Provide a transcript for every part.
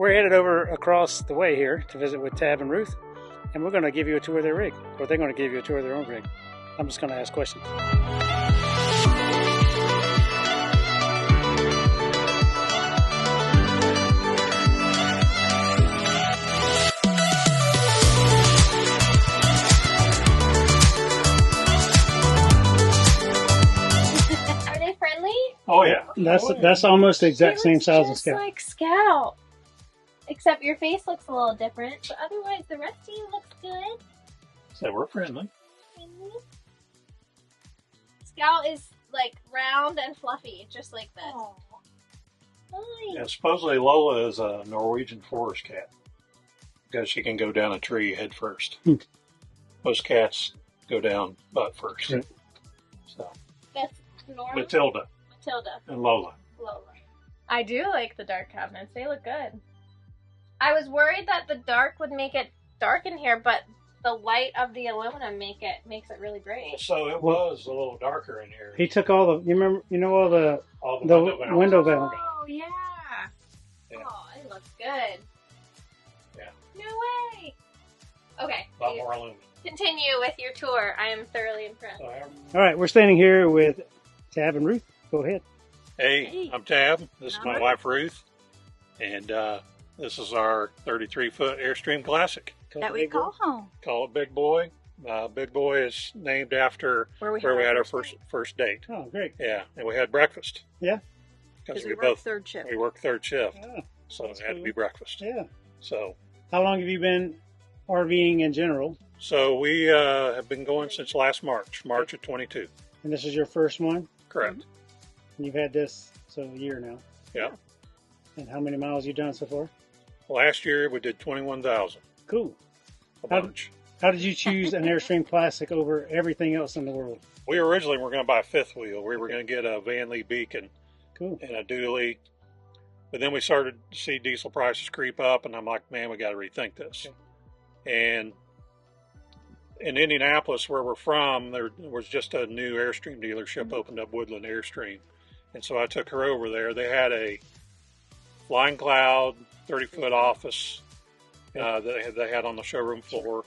we're headed over across the way here to visit with Tab and Ruth, and we're going to give you a tour of their rig, or they're going to give you a tour of their own rig. I'm just going to ask questions. Are they friendly? Oh yeah, that's almost the exact same size as Scout. Just like Scout, except your face looks a little different. But otherwise, the rest of you looks good. So we're friendly. Scout is like round and fluffy, just like this. Aww. Hi. Yeah, supposedly Lola is a Norwegian forest cat because she can go down a tree head first. Most cats go down butt first. Right. So That's normal. Matilda and Lola. I do like the dark cabinets. They look good. I was worried that the dark would make it dark in here, but the light of the aluminum makes it really bright. So it was a little darker in here. He took all the, all the window valves. Oh yeah. Oh, it looks good. Yeah. No way. Okay. A lot more aluminum. Continue with your tour. I am thoroughly impressed. All right, we're standing here with Tab and Ruth. Go ahead. Hey, I'm Tab. This is my wife Ruth, and this is our 33-foot Airstream Classic. That we call home. Call it Big Boy. Big Boy is named after where we had our first date. Oh, great. Yeah, and we had breakfast. Yeah. Because we work third shift. We work third shift, so it had cool. to be breakfast. Yeah. So. How long have you been RVing in general? So we have been going since last March of 22. And this is your first one? Correct. Mm-hmm. And you've had this a year now? Yeah. And how many miles have you done so far? Last year we did 21,000. Cool. A bunch. How did you choose an Airstream Classic over everything else in the world? We originally were going to buy a fifth wheel. We were going to get a Van Lee Beacon and a dually. But then we started to see diesel prices creep up, and I'm like, man, we got to rethink this. Okay. And in Indianapolis, where we're from, there was just a new Airstream dealership opened up, Woodland Airstream. And so I took her over there. They had a Flying Cloud 30-foot office that they had on the showroom floor.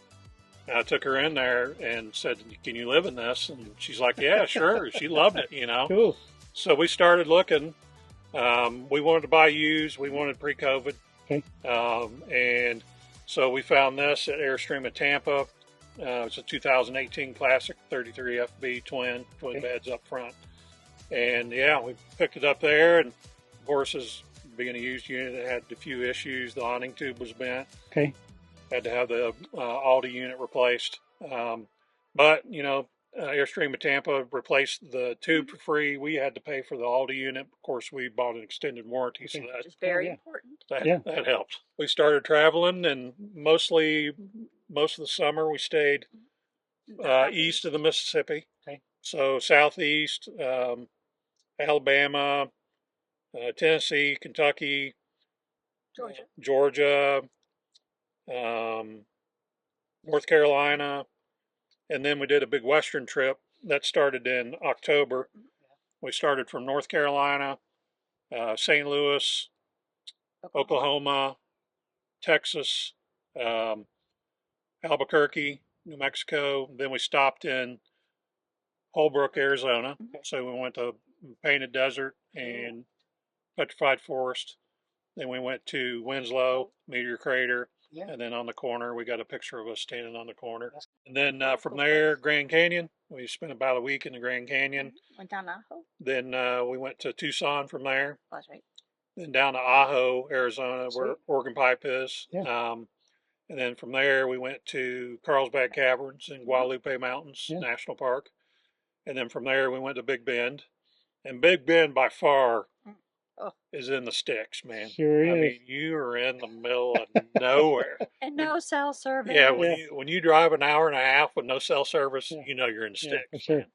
And I took her in there and said, can you live in this? And she's like, yeah, sure. She loved it, Cool. So we started looking. We wanted to buy used. We wanted pre-COVID. Okay. And so we found this at Airstream at Tampa. It's a 2018 Classic 33 FB twin beds up front. And yeah, we picked it up there, and of course, as being a used unit, it had a few issues. The awning tube was bent. Okay. Had to have the Aldi unit replaced. But, Airstream at Tampa replaced the tube for free. We had to pay for the Aldi unit. Of course, we bought an extended warranty, so that's very important. That helped. We started traveling, and most of the summer we stayed east of the Mississippi. Okay. So southeast, Alabama, Tennessee, Kentucky, Georgia, North Carolina, and then we did a big western trip that started in October. We started from North Carolina, St. Louis, Oklahoma, Texas, Albuquerque, New Mexico. Then we stopped in Holbrook, Arizona. So we went to Painted Desert and Petrified Forest. Then we went to Winslow, Meteor Crater. And then on the corner, we got a picture of us standing on the corner. And then from there, Grand Canyon. We spent about a week in the Grand Canyon. Went down to Ajo. Then we went to Tucson from there. That's right. Then down to Ajo, Arizona, where Oregon Pipe is. Yeah. And then from there, we went to Carlsbad Caverns in Guadalupe Mountains National Park. And then from there, we went to Big Bend. And Big Bend, by far, is in the sticks, man. Sure is. I mean, you are in the middle of nowhere. And no cell service. Yeah, when you drive an hour and a half with no cell service, you know you're in the sticks. For sure.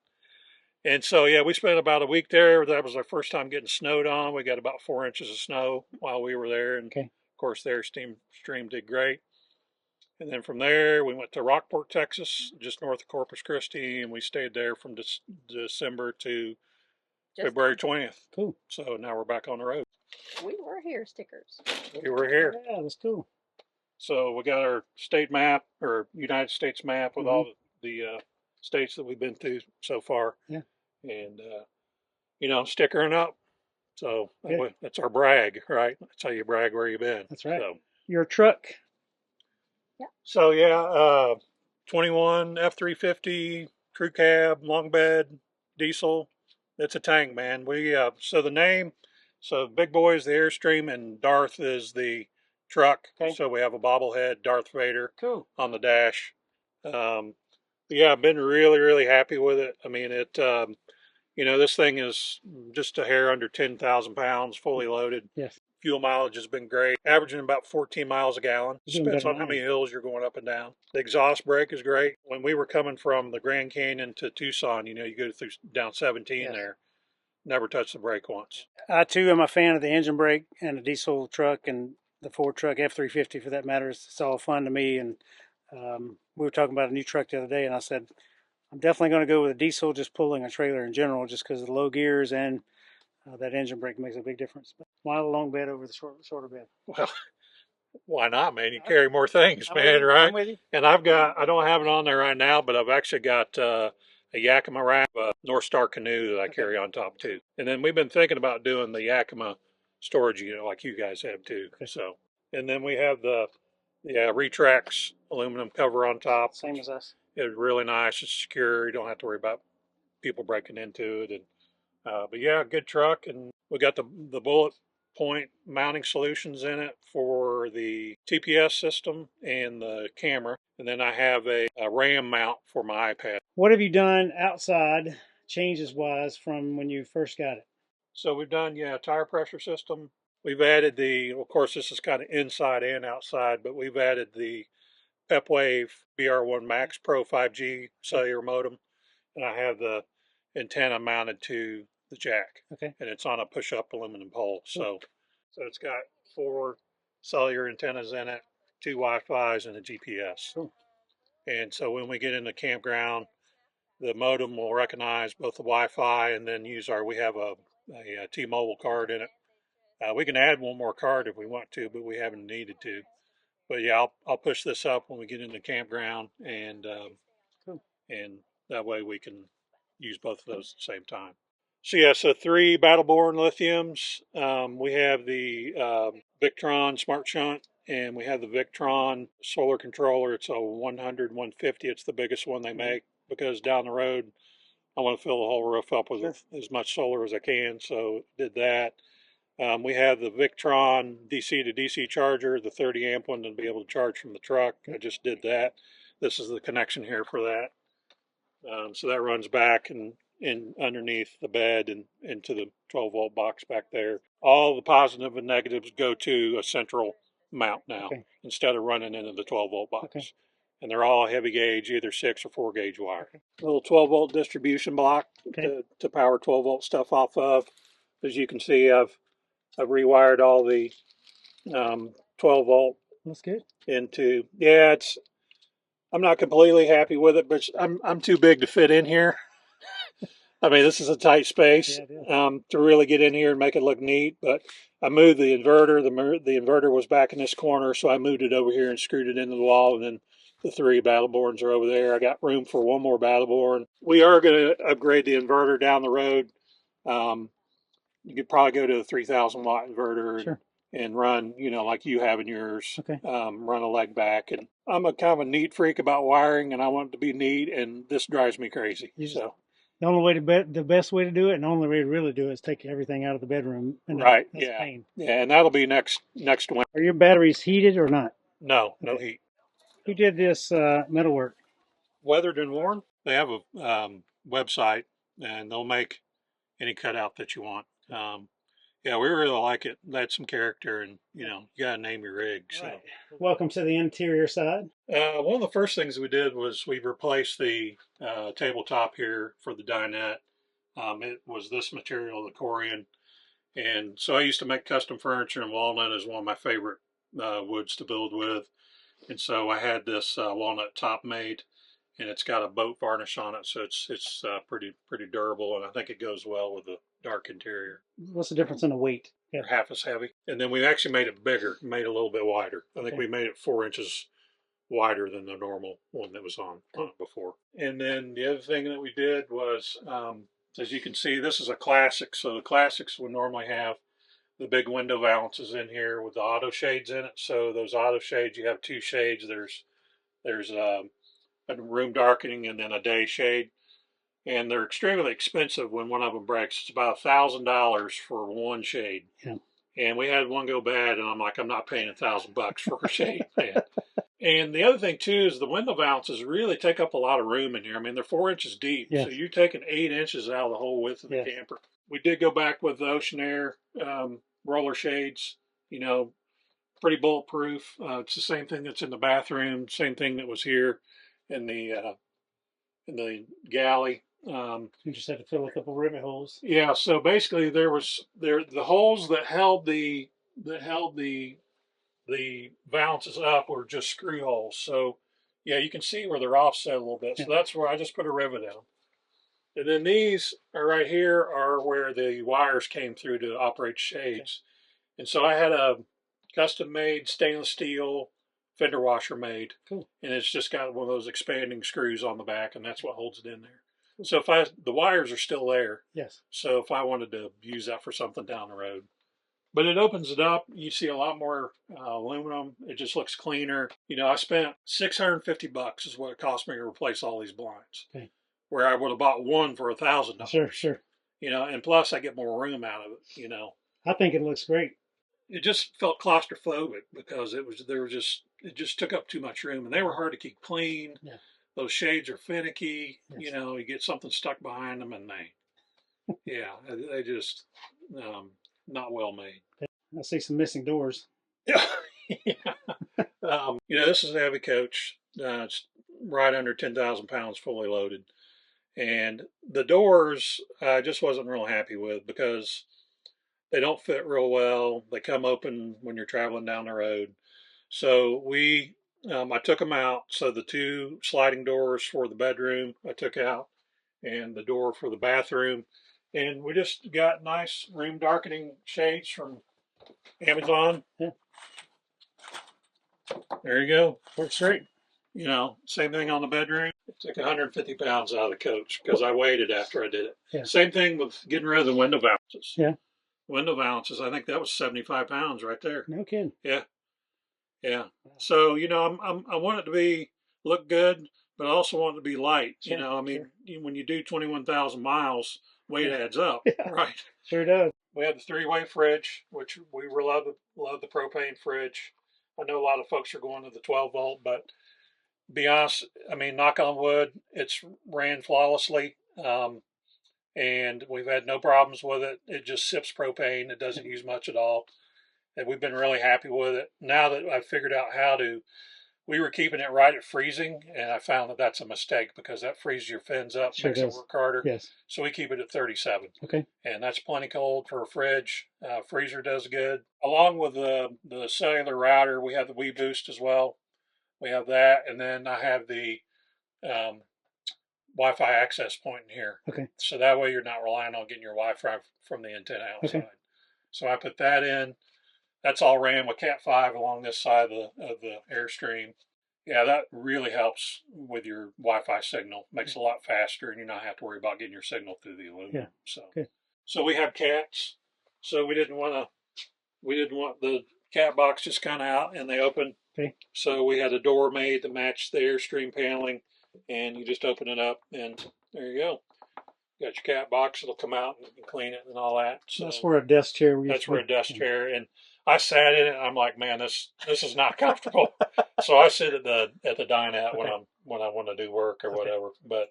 And so, we spent about a week there. That was our first time getting snowed on. We got about 4 inches of snow while we were there. And, of course, their Airstream did great. And then from there, we went to Rockport, Texas, just north of Corpus Christi, and we stayed there from December to February 20th. Cool. So now we're back on the road. We were here stickers. We were here. Yeah, that's cool. So we got our state map, or United States map, with all the states that we've been to so far. Yeah. And, you know, stickering up. So that's our brag, right? That's how you brag where you've been. That's right. So, your truck. Yeah. So, yeah, 21 F350, crew cab, long bed, diesel. It's a tank, man. So the name, so Big Boy is the Airstream and Darth is the truck. Okay. So we have a bobblehead Darth Vader Cool. on the dash. Yeah, I've been really, really happy with it. I mean, you know, this thing is just a hair under 10,000 pounds, fully loaded. Yes. Fuel mileage has been great, averaging about 14 miles a gallon. Depends on how many mine. hills you're going up and down. The exhaust brake is great. When we were coming from the Grand Canyon to Tucson, you know, you go through down 17 there. Never touched the brake once. I too am a fan of the engine brake and the diesel truck and the Ford truck, F350 for that matter. It's all fun to me. And we were talking about a new truck the other day, and I said, I'm definitely going to go with a diesel, just pulling a trailer in general, just because of the low gears and that engine brake makes a big difference. But why the long bed over the shorter bed? Well, why not, man? You carry more things, I'm man, right? I'm with you. And I don't have it on there right now, but I've actually got a Yakima rack, a North Star canoe that I carry on top too. And then we've been thinking about doing the Yakima storage unit like you guys have too. Okay. So, and then we have the Retrax aluminum cover on top. Same as us. It's really nice. It's secure. You don't have to worry about people breaking into it. And but yeah, good truck. And we got the bullet point mounting solutions in it for the TPS system and the camera. And then I have a RAM mount for my iPad. What have you done outside, changes wise, from when you first got it? So we've done, tire pressure system. We've added of course, this is kind of inside and outside, but we've added the PepWave BR1 Max Pro 5G cellular modem. And I have the antenna mounted to the jack. Okay. And it's on a push-up aluminum pole. So it's got 4 cellular antennas in it, 2 Wi-Fi's, and a GPS. Cool. And so when we get in the campground, the modem will recognize both the Wi-Fi and then we have a T-Mobile card in it. We can add one more card if we want to, but we haven't needed to. But yeah, I'll push this up when we get in the campground, and cool. And that way we can use both of those at the same time. So yeah, so 3 Battleborn lithiums. We have the Victron Smart Shunt, and we have the Victron solar controller. It's a 100, 150. It's the biggest one they make, because down the road I want to fill the whole roof up with as much solar as I can. So did that. We have the Victron DC to DC charger, the 30 amp one to be able to charge from the truck. I just did that. This is the connection here for that. So that runs back and underneath the bed and into the 12 volt box back there. All the positive and negatives go to a central mount now, instead of running into the 12 volt box. Okay. And they're all heavy gauge, either 6 or 4 gauge wire. Little 12 volt distribution block to power 12 volt stuff off of. As you can see, I've rewired all the 12 volt. That's good. Into I'm not completely happy with it, but I'm too big to fit in here. I mean, this is a tight space to really get in here and make it look neat. But I moved the inverter. The inverter was back in this corner, so I moved it over here and screwed it into the wall. And then the 3 Battleborns are over there. I got room for 1 more Battleborn. We are going to upgrade the inverter down the road. You could probably go to a 3,000 watt inverter and run, like you have in yours. Run a leg back. And I'm a kind of a neat freak about wiring, and I want it to be neat, and this drives me crazy. So the only way the best way to do it, and the only way to really do it, is take everything out of the bedroom. And that's pain. Yeah, and that'll be next winter. Are your batteries heated or not? No heat. Who did this metalwork? Weathered and Worn. They have a website, and they'll make any cutout that you want. Yeah, we really like it. That's some character, and you gotta name your rig. So, right. Welcome to the interior side. One of the first things we did was we replaced the tabletop here for the dinette. It was this material, the Corian, and so I used to make custom furniture, and walnut is one of my favorite woods to build with. And so I had this walnut top made, and it's got a boat varnish on it, so it's pretty durable, and I think it goes well with the dark interior. What's the difference in the weight? or half as heavy. And then we actually made it bigger, made it a little bit wider. I think we made it 4 inches wider than the normal one that was on it before. And then the other thing that we did was, as you can see, this is a classic. So the classics would normally have the big window valances in here with the auto shades in it. So those auto shades, you have 2 shades. There's a room darkening and then a day shade. And they're extremely expensive when one of them breaks. It's about $1,000 for one shade. Yeah. And we had one go bad, and I'm like, I'm not paying $1,000 for a shade, man. And the other thing too is the window valances really take up a lot of room in here. I mean, they're 4 inches deep, so you're taking 8 inches out of the whole width of the camper. We did go back with the Ocean Air roller shades. You know, pretty bulletproof. It's the same thing that's in the bathroom, same thing that was here in the galley. You just had to fill a couple rivet holes. Yeah, so basically the holes that held the valances up were just screw holes. So yeah, you can see where they're offset a little bit. So that's where I just put a rivet in them. And then these are right here are where the wires came through to operate shades. And so I had a custom made stainless steel fender washer made. Cool. And it's just got one of those expanding screws on the back, and that's what holds it in there. So the wires are still there. Yes. So if I wanted to use that for something down the road. But it opens it up. You see a lot more aluminum. It just looks cleaner. You know, I spent $650 is what it cost me to replace all these blinds. Okay. Where I would have bought one for $1,000. Sure. You know, and plus I get more room out of it, you know. I think it looks great. It just felt claustrophobic because it just took up too much room, and they were hard to keep clean. Yeah. Those shades are finicky. Yes. You know, you get something stuck behind them, and they just not well made. I see some missing doors. Yeah. You know, this is a heavy coach. It's right under 10,000 pounds fully loaded. And the doors I just wasn't real happy with because they don't fit real well. They come open when you're traveling down the road. So I took them out. So the 2 sliding doors for the bedroom I took out, and the door for the bathroom. And we just got nice room darkening shades from Amazon. Yeah. There you go. Works great. You know, same thing on the bedroom. It took 150 pounds out of the coach because I waited after I did it. Yeah. Same thing with getting rid of the window valances. Yeah. Window valances, I think that was 75 pounds right there. No kidding. Yeah. Yeah. So, you know, I want it to look good, but I also want it to be light. You know, I mean, when you do 21,000 miles, weight adds up, right? Sure does. We had the 3-way fridge, which we love the propane fridge. I know a lot of folks are going to the 12-volt, but to be honest, I mean, knock on wood, it's ran flawlessly. And we've had no problems with it. It just sips propane. It doesn't use much at all. And we've been really happy with it. Now that I've figured out we were keeping it right at freezing, and I found that that's a mistake because that freezes your fins up, makes it work harder. Yes. So we keep it at 37. Okay. And that's plenty cold for a fridge. Freezer does good. Along with the cellular router, we have the WeBoost as well. We have that, and then I have the Wi-Fi access point in here. Okay. So that way you're not relying on getting your Wi-Fi from the antenna outside. Okay. So I put that in. That's all ran with Cat 5 along this side of the Airstream. Yeah, that really helps with your Wi-Fi signal. Makes it a lot faster, and you don't have to worry about getting your signal through the aluminum. Yeah. So we have cats. So we didn't want the cat box just kind of out and they open. Okay. So we had a door made to match the Airstream paneling, and you just open it up, and there you go. You got your cat box. It'll come out and you can clean it and all that. So that's where a desk chair. That's where a desk chair. And I sat in it. And I'm like, man, this is not comfortable. So I sit at the dinette when I want to do work or whatever. But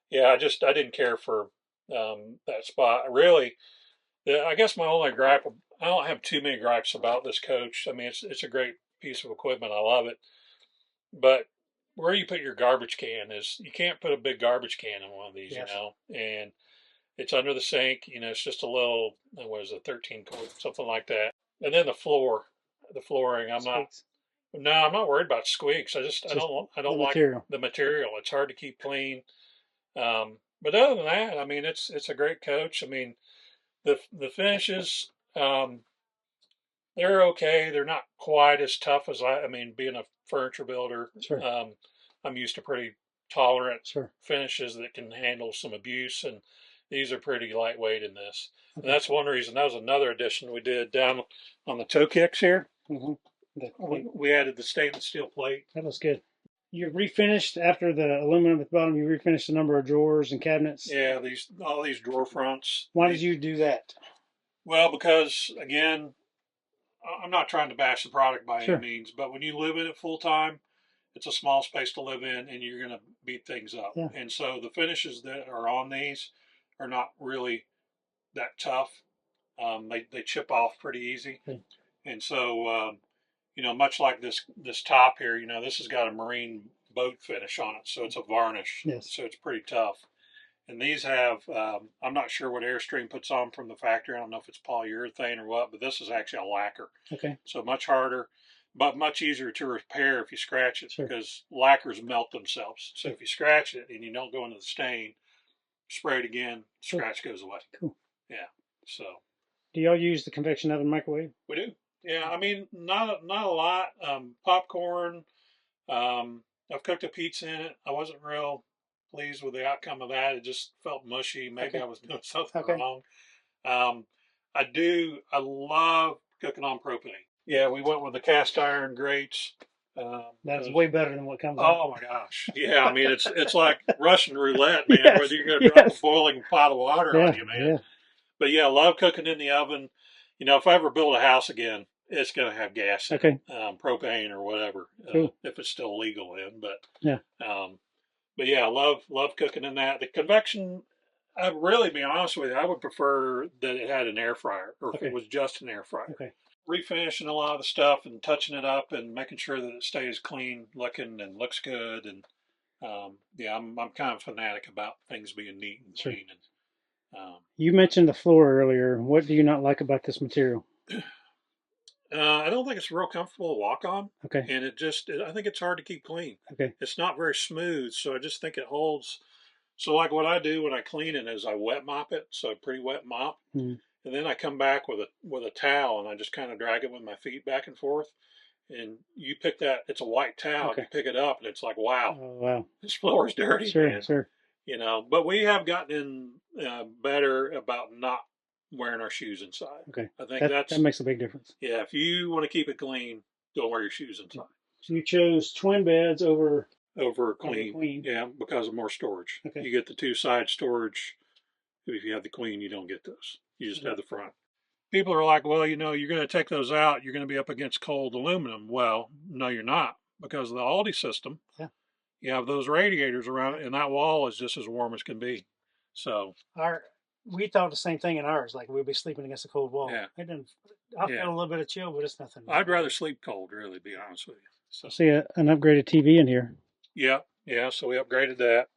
yeah, I didn't care for that spot. Really, I guess my only gripe. I don't have too many gripes about this coach. I mean, it's a great piece of equipment. I love it. But where you put your garbage can is, you can't put a big garbage can in one of these, yes. You know, and it's under the sink, you know, it's just a little, what is it, 13 quart, something like that. And then the flooring, I'm not worried about squeaks. I don't like the material. It's hard to keep clean. But other than that, I mean, it's a great coach. I mean, the finishes, They're okay. They're not quite as tough as I mean, being a furniture builder, Sure. I'm used to pretty tolerant Sure. finishes that can handle some abuse, and these are pretty lightweight in this. Okay. And that's one reason. That was another addition we did down on the toe kicks here. We added the stainless steel plate. That looks good. You refinished after the aluminum at the bottom. You refinished a number of drawers and cabinets. Yeah, all these drawer fronts. Why did you do that? Well, because again, I'm not trying to bash the product by Sure. any means, but when you live in it full time, it's a small space to live in, and you're going to beat things up. Yeah. And so the finishes that are on these are not really that tough. They chip off pretty easy. Okay. And so, much like this top here, this has got a marine boat finish on it, so it's a varnish. Yes. So it's pretty tough. And these have, I'm not sure what Airstream puts on from the factory. I don't know if it's polyurethane or what, but this is actually a lacquer. Okay. So much harder, but much easier to repair if you scratch it. Sure. Because lacquers melt themselves. So if you scratch it and you don't go into the stain, spray it again, scratch goes away. Cool. Yeah. So. Do y'all use the convection oven microwave? We do. Yeah. I mean, not a lot. Popcorn. I've cooked a pizza in it. I wasn't real pleased with the outcome of that. It just felt mushy. Maybe I was doing something wrong. I love cooking on propane. Yeah, we went with the cast iron grates. That's way better than what comes out. Oh my gosh. Yeah, I mean it's like Russian roulette, man, Yes, whether you're gonna drop a boiling pot of water on you, man. Yeah. But yeah, I love cooking in the oven. If I ever build a house again, it's gonna have gas in it, propane or whatever. Cool. If it's still legal in. But yeah, I love cooking in that. The convection, I'd really be honest with you, I would prefer that it had an air fryer, or if it was just an air fryer. Okay. Refinishing a lot of the stuff and touching it up and making sure that it stays clean looking and looks good. And I'm kind of fanatic about things being neat and clean. And you mentioned the floor earlier. What do you not like about this material? I don't think it's real comfortable to walk on. Okay. And I think it's hard to keep clean. Okay. It's not very smooth, so I just think it holds. So like what I do when I clean it is I wet mop it, so a pretty wet mop. Mm-hmm. And then I come back with a towel and I just kind of drag it with my feet back and forth. And you pick that, it's a white towel, you pick it up and it's like, wow. Oh, wow. This floor is dirty. Sure, man. sure. But we have gotten better about not wearing our shoes inside. Okay. I think that makes a big difference. Yeah, if you want to keep it clean, don't wear your shoes inside. So you chose twin beds over queen. Yeah, because of more storage. Okay. You get the two side storage. If you have the queen, you don't get those. You just have the front. People are like, well, you're going to take those out. You're going to be up against cold aluminum. Well, no, you're not, because of the Aldi system. Yeah. You have those radiators around it, and that wall is just as warm as can be. So we thought the same thing in ours. Like we'd be sleeping against a cold wall. Yeah. I feel a little bit of chill, but it's nothing. I'd rather sleep cold, really, be honest with you. So. See an upgraded TV in here. Yeah. So we upgraded that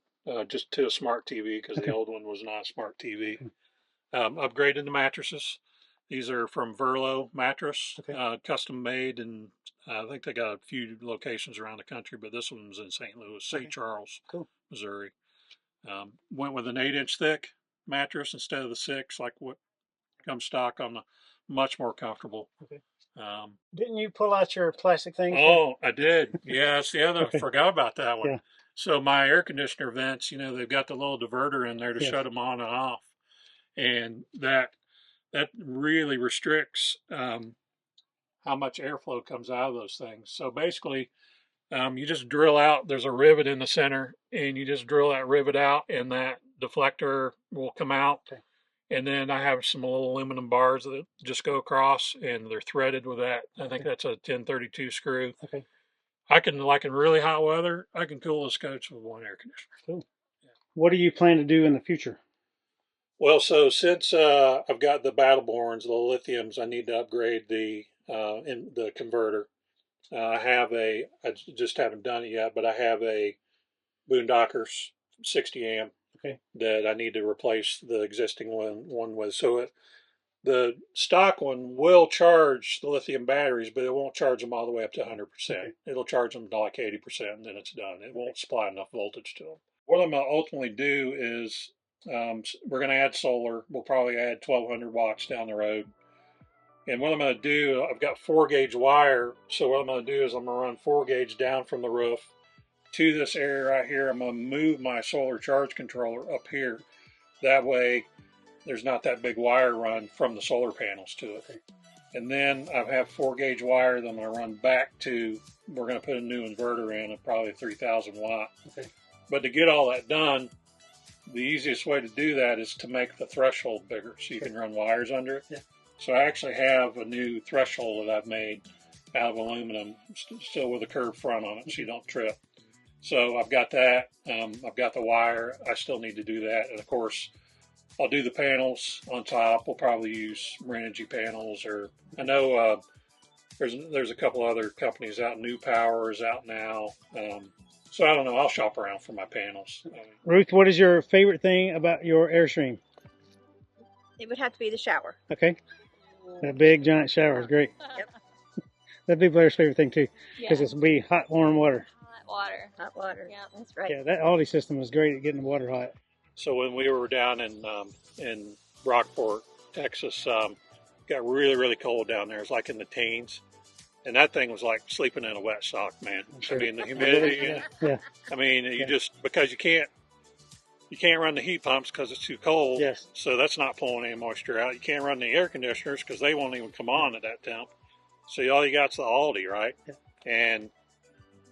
just to a smart TV, because the old one was not a smart TV. Upgraded the mattresses. These are from Verlo mattress, custom made, and I think they got a few locations around the country, but this one's in St. Louis, St. Charles, Missouri. Went with an 8-inch thick mattress instead of the 6, like what comes stock on the, much more comfortable. Okay. Didn't you pull out your plastic thing? Oh, I did. Yeah, that's the other. I forgot about that one. Yeah. So my air conditioner vents, they've got the little diverter in there to shut them on and off, and that really restricts how much airflow comes out of those things. So basically, you just drill out. There's a rivet in the center, and you just drill that rivet out, and that deflector will come out. Okay. And then I have some little aluminum bars that just go across, and they're threaded with that. I think that's a 1032 screw. Okay. I can, like in really hot weather, I can cool this coach with one air conditioner. Cool. Yeah. What do you plan to do in the future? Well, so since I've got the Battleborns, the lithiums, I need to upgrade the converter. I just haven't done it yet, but I have a Boondockers 60 amp that I need to replace the existing one with. So the stock one will charge the lithium batteries, but it won't charge them all the way up to 100%. Okay. It'll charge them to like 80%, and then it's done. It won't supply enough voltage to them. What I'm going to ultimately do is we're going to add solar. We'll probably add 1,200 watts down the road. And what I'm going to do, I've got 4-gauge wire. So what I'm going to do is I'm going to run 4-gauge down from the roof to this area right here. I'm going to move my solar charge controller up here. That way there's not that big wire run from the solar panels to it. And then I have 4-gauge wire that I'm going to run back to, we're going to put a new inverter in of probably 3,000 watt. Okay. But to get all that done, the easiest way to do that is to make the threshold bigger so you can run wires under it. Yeah. So I actually have a new threshold that I've made out of aluminum, still with a curved front on it so you don't trip. So I've got that. I've got the wire. I still need to do that. And of course, I'll do the panels on top. We'll probably use Renogy panels, or I know there's a couple other companies out. New Power is out now. So I don't know. I'll shop around for my panels. Ruth, what is your favorite thing about your Airstream? It would have to be the shower. Okay. That big giant shower is great. Yep. That'd be Blair's favorite thing too, Yeah. because it's be hot, warm water. Hot water. Hot water. Yeah. That's right. Yeah, that Aldi system was great at getting the water hot. So when we were down in Rockport, Texas, got really, really cold down there. It was like in the teens. And that thing was like sleeping in a wet sock, man. Sure. I mean, the humidity. Yeah. I mean, you just, because you can't run the heat pumps because it's too cold. Yes. So that's not pulling any moisture out. You can't run the air conditioners because they won't even come on at that temp. So all you got's the Aldi, right? Yeah. And,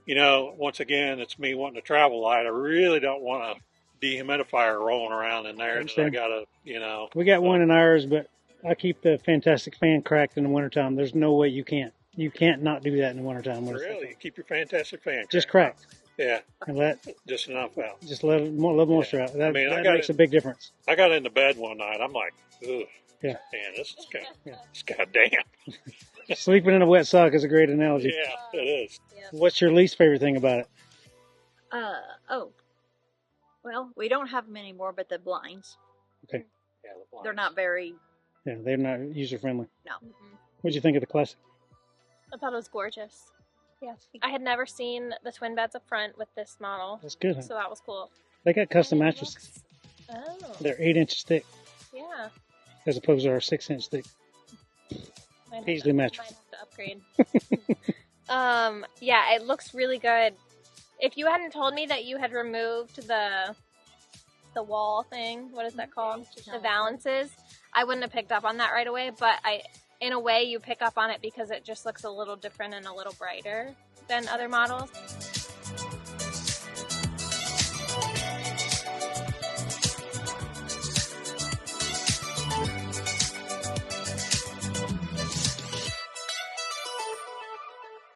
you know, once again, it's me wanting to travel light. I really don't want a dehumidifier rolling around in there. I got to, you know. We got one in ours, but I keep the fantastic fan cracked in the wintertime. There's no way you can't. You can't not do that in the wintertime. Really? You keep your fantastic fan Just cracked. cracked. Yeah. And let Just enough out. just let a little moisture out. That, I mean, that makes a big difference. I got into bed one night. I'm like, ugh. Yeah. Man, this is kind Yeah. it's goddamn. Sleeping in a wet sock is a great analogy. Yeah, it is. What's your least favorite thing about it? Well, we don't have them anymore, but the blinds. Okay. Yeah, the blinds. They're not very, Yeah, they're not user friendly. no. What'd you think of the Classic? I thought it was gorgeous. Yeah. I had never seen the twin beds up front with this model. That's good. Huh? So that was cool. They got custom And it mattresses. looks- Oh. They're 8 inches thick Yeah. as opposed to our 6-inch thick. Might Paisley have mattress. to upgrade. Yeah, it looks really good. If you hadn't told me that you had removed the wall thing, what is that called? The valances, I wouldn't have picked up on that right away, but in a way you pick up on it because it just looks a little different and a little brighter than other models.